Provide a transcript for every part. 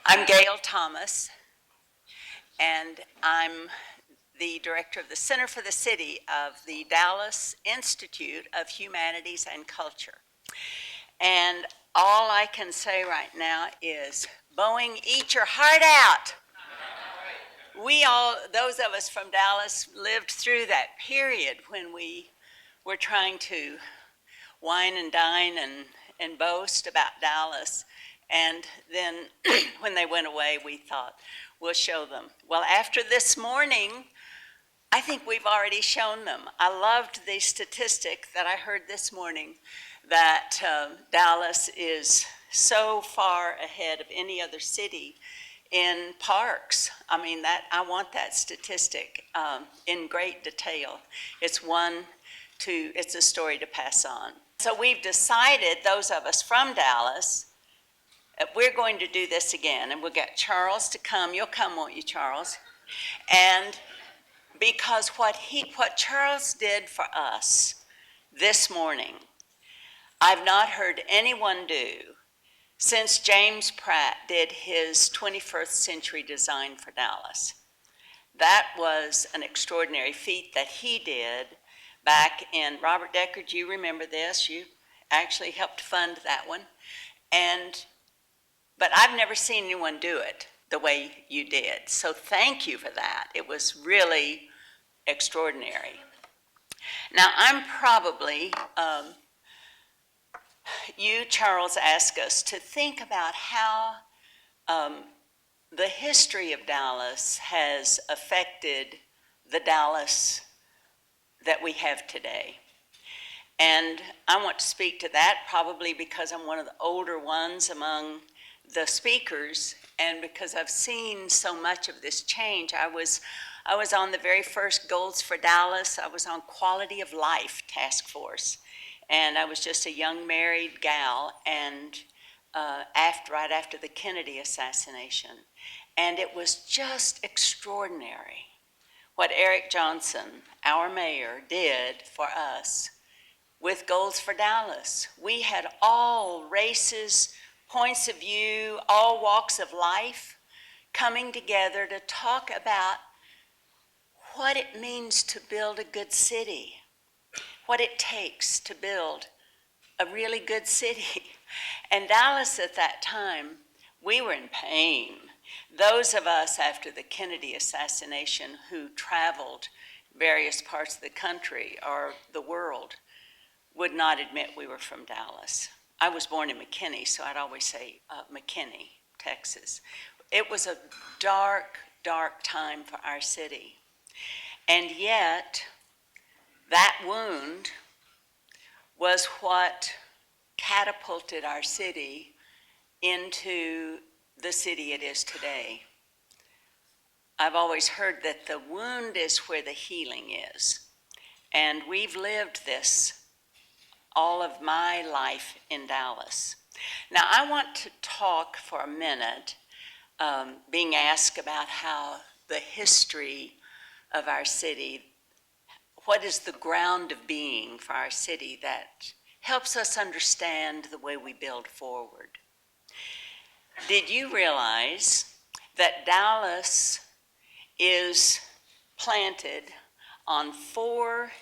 I'm Gail Thomas, and I'm the director of the Center for the City of the Dallas Institute of Humanities and Culture. And all I can say right now is, Boeing, eat your heart out. We all, those of us from Dallas, lived through that period when we were trying to wine and dine and boast about Dallas. And then when they went away, we thought, we'll show them. Well, after this morning, I think we've already shown them. I loved the statistic that I heard this morning that Dallas is so far ahead of any other city in parks. I mean, I want that statistic in great detail. It's a story to pass on. So we've decided, those of us from Dallas, we're going to do this again, and we'll get Charles to come. You'll come, won't you, Charles? And because what Charles did for us this morning, I've not heard anyone do since James Pratt did his 21st century design for Dallas. That was an extraordinary feat that he did back in, Robert Decker, do you remember this? You actually helped fund that one. But I've never seen anyone do it the way you did. So thank you for that. It was really extraordinary. Now, I'm probably, you, Charles, asked us to think about how the history of Dallas has affected the Dallas that we have today. And I want to speak to that probably because I'm one of the older ones among the speakers, and because I've seen so much of this change. I was on the very first Goals for Dallas. I was on Quality of Life Task Force, and I was just a young married gal, and right after the Kennedy assassination. And it was just extraordinary what Eric Johnson, our mayor, did for us with Goals for Dallas. We had all races, points of view, all walks of life coming together to talk about what it means to build a good city, what it takes to build a really good city. And Dallas at that time, we were in pain. Those of us after the Kennedy assassination who traveled various parts of the country or the world would not admit we were from Dallas. I was born in McKinney, so I'd always say McKinney, Texas. It was a dark, dark time for our city. And yet, that wound was what catapulted our city into the city it is today. I've always heard that the wound is where the healing is. And we've lived this all of my life in Dallas. Now, I want to talk for a minute, being asked about how the history of our city, what is the ground of being for our city that helps us understand the way we build forward. Did you realize that Dallas is planted on 4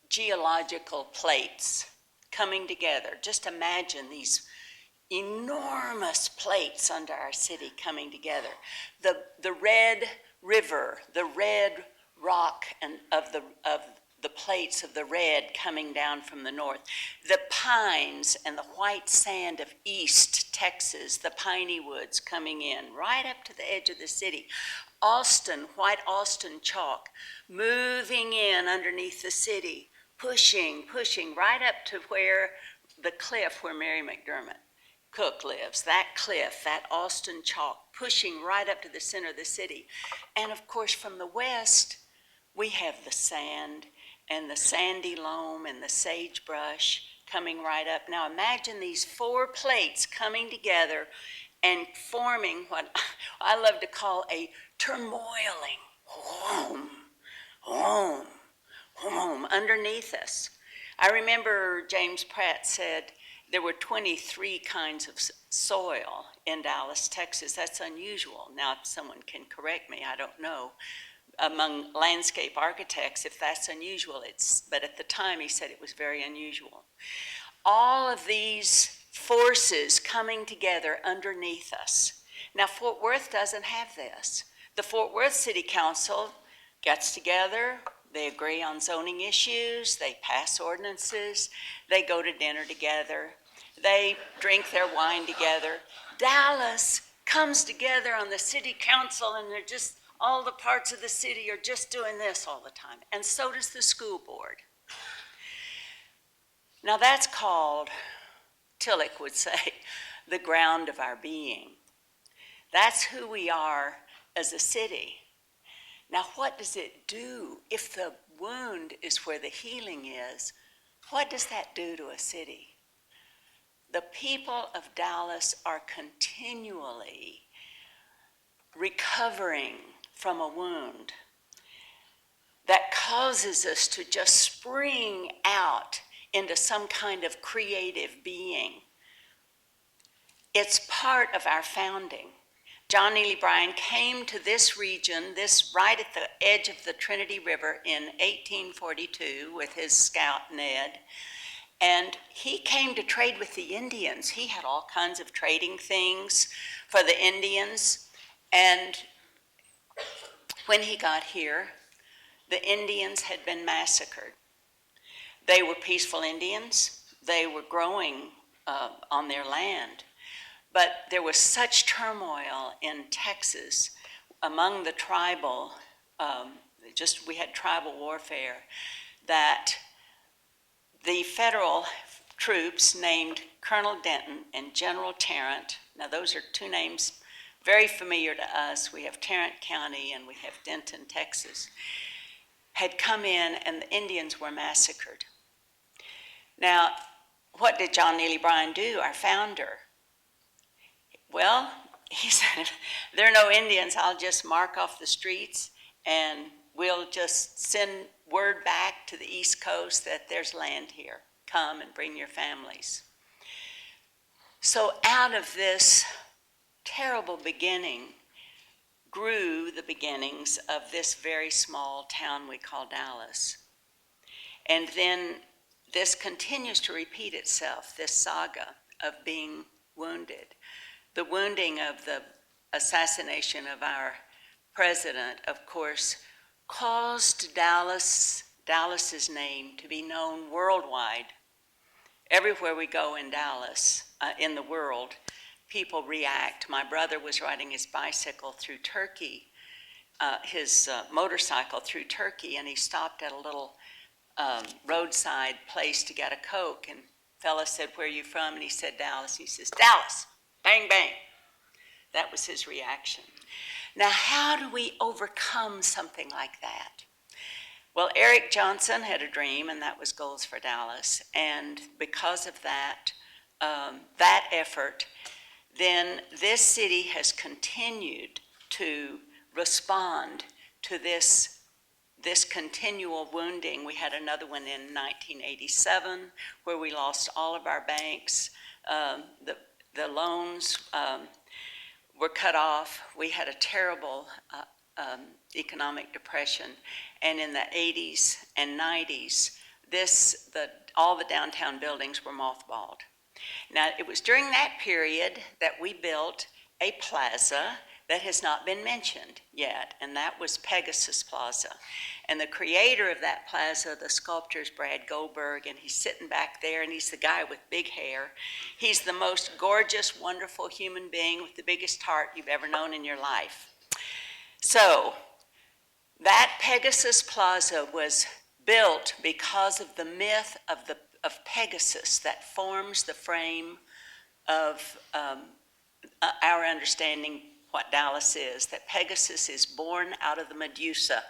geological plates coming together? Just imagine these enormous plates under our city coming together. The red river, the red rock and of the plates of the red coming down from the north, the pines and the white sand of East Texas, the piney woods coming in right up to the edge of the city. Austin, white Austin chalk, moving in underneath the city, pushing right up to where the cliff where Mary McDermott Cook lives, that cliff, that Austin chalk, pushing right up to the center of the city. And of course, from the west, we have the sand and the sandy loam and the sagebrush coming right up. Now imagine these 4 plates coming together and forming what I love to call a turmoiling home underneath us. I remember James Pratt said, there were 23 kinds of soil in Dallas, Texas. That's unusual. Now, if someone can correct me, I don't know. Among landscape architects, if that's unusual, but at the time he said it was very unusual. All of these forces coming together underneath us. Now, Fort Worth doesn't have this. The Fort Worth City Council gets together, they agree on zoning issues, they pass ordinances, they go to dinner together, they drink their wine together. Dallas comes together on the city council, and they're just, all the parts of the city are just doing this all the time. And so does the school board. Now that's called, Tillich would say, the ground of our being. That's who we are as a city. Now what does it do? If the wound is where the healing is, what does that do to a city? The people of Dallas are continually recovering from a wound that causes us to just spring out into some kind of creative being. It's part of our founding. John Neely Bryan came to this region, this right at the edge of the Trinity River in 1842 with his scout Ned, and he came to trade with the Indians. He had all kinds of trading things for the Indians, and when he got here, the Indians had been massacred. They were peaceful Indians. They were growing on their land. But there was such turmoil in Texas among the tribal, we had tribal warfare, that the federal troops named Colonel Denton and General Tarrant, now those are two names very familiar to us. We have Tarrant County and we have Denton, Texas, had come in and the Indians were massacred. Now, what did John Neely Bryan do, our founder? Well, he said, there are no Indians, I'll just mark off the streets and we'll just send word back to the East Coast that there's land here. Come and bring your families. So out of this terrible beginning grew the beginnings of this very small town we call Dallas. And then this continues to repeat itself, this saga of being wounded. The wounding of the assassination of our president, of course, caused Dallas's name to be known worldwide. Everywhere we go in Dallas, in the world, people react. My brother was riding his bicycle through Turkey, his motorcycle through Turkey, and he stopped at a little roadside place to get a Coke, and fella said, "Where are you from?" And he said, "Dallas." He says, "Dallas, bang, bang." That was his reaction. Now, how do we overcome something like that? Well, Eric Johnson had a dream, and that was Goals for Dallas. And because of that, that effort, then this city has continued to respond to this continual wounding. We had another one in 1987 where we lost all of our banks. The loans were cut off. We had a terrible economic depression. And in the 80s and 90s, all the downtown buildings were mothballed. Now, it was during that period that we built a plaza that has not been mentioned yet, and that was Pegasus Plaza. And the creator of that plaza, the sculptor, is Brad Goldberg, and he's sitting back there, and he's the guy with big hair. He's the most gorgeous, wonderful human being with the biggest heart you've ever known in your life. So, that Pegasus Plaza was built because of the myth of Pegasus that forms the frame of our understanding what Dallas is, that Pegasus is born out of the Medusa,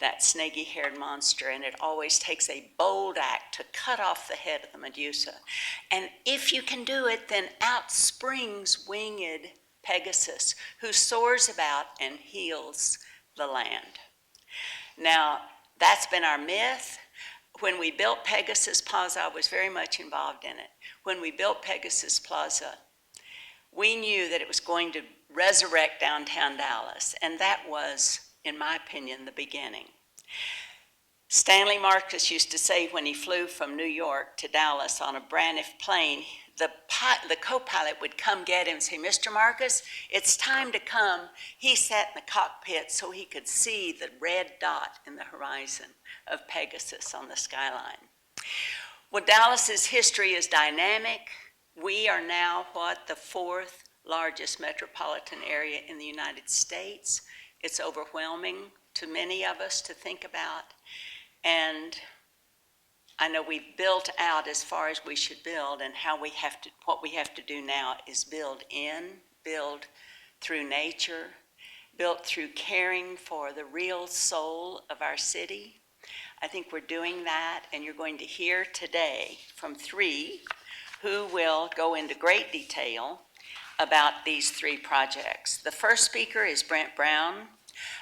that snaky-haired monster, and it always takes a bold act to cut off the head of the Medusa. And if you can do it, then out springs winged Pegasus, who soars about and heals the land. Now, that's been our myth. when we built Pegasus Plaza, I was very much involved in it. When we built Pegasus Plaza, we knew that it was going to resurrect downtown Dallas, and that was, in my opinion, the beginning. Stanley Marcus used to say when he flew from New York to Dallas on a Braniff plane, the co-pilot would come get him and say, "Mr. Marcus, it's time to come." He sat in the cockpit so he could see the red dot in the horizon of Pegasus on the skyline. Well, Dallas's history is dynamic. We are now the fourth largest metropolitan area in the United States. It's overwhelming to many of us to think about. And I know we've built out as far as we should build, and what we have to do now is build through nature, built through caring for the real soul of our city. I think we're doing that, and you're going to hear today from three who will go into great detail about these three projects. The first speaker is Brent Brown.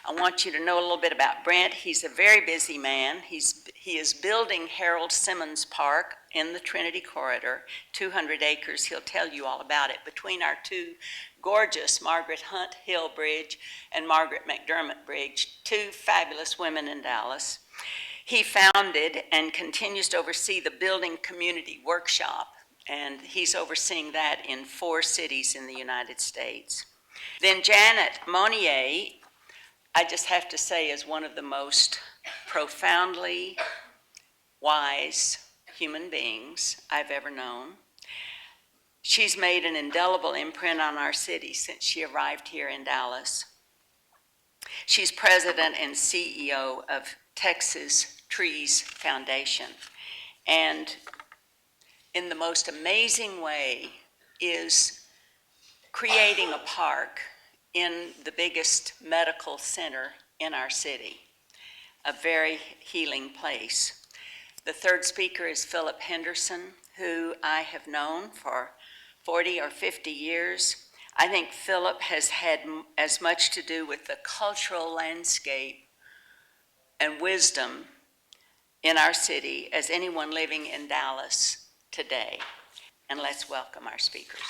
I want you to know a little bit about Brent. He's a very busy man. He is building Harold Simmons Park in the Trinity Corridor, 200 acres. He'll tell you all about it. Between our two gorgeous Margaret Hunt Hill Bridge and Margaret McDermott Bridge, two fabulous women in Dallas. He founded and continues to oversee the Building Community Workshop, and he's overseeing that in 4 cities in the United States. Then Janet Monnier, I just have to say, is one of the most profoundly wise human beings I've ever known. She's made an indelible imprint on our city since she arrived here in Dallas. She's president and CEO of Texas Trees Foundation, and in the most amazing way is creating a park in the biggest medical center in our city, a very healing place. The third speaker is Philip Henderson, who I have known for 40 or 50 years. I think Philip has had as much to do with the cultural landscape and wisdom in our city as anyone living in Dallas today. And let's welcome our speakers.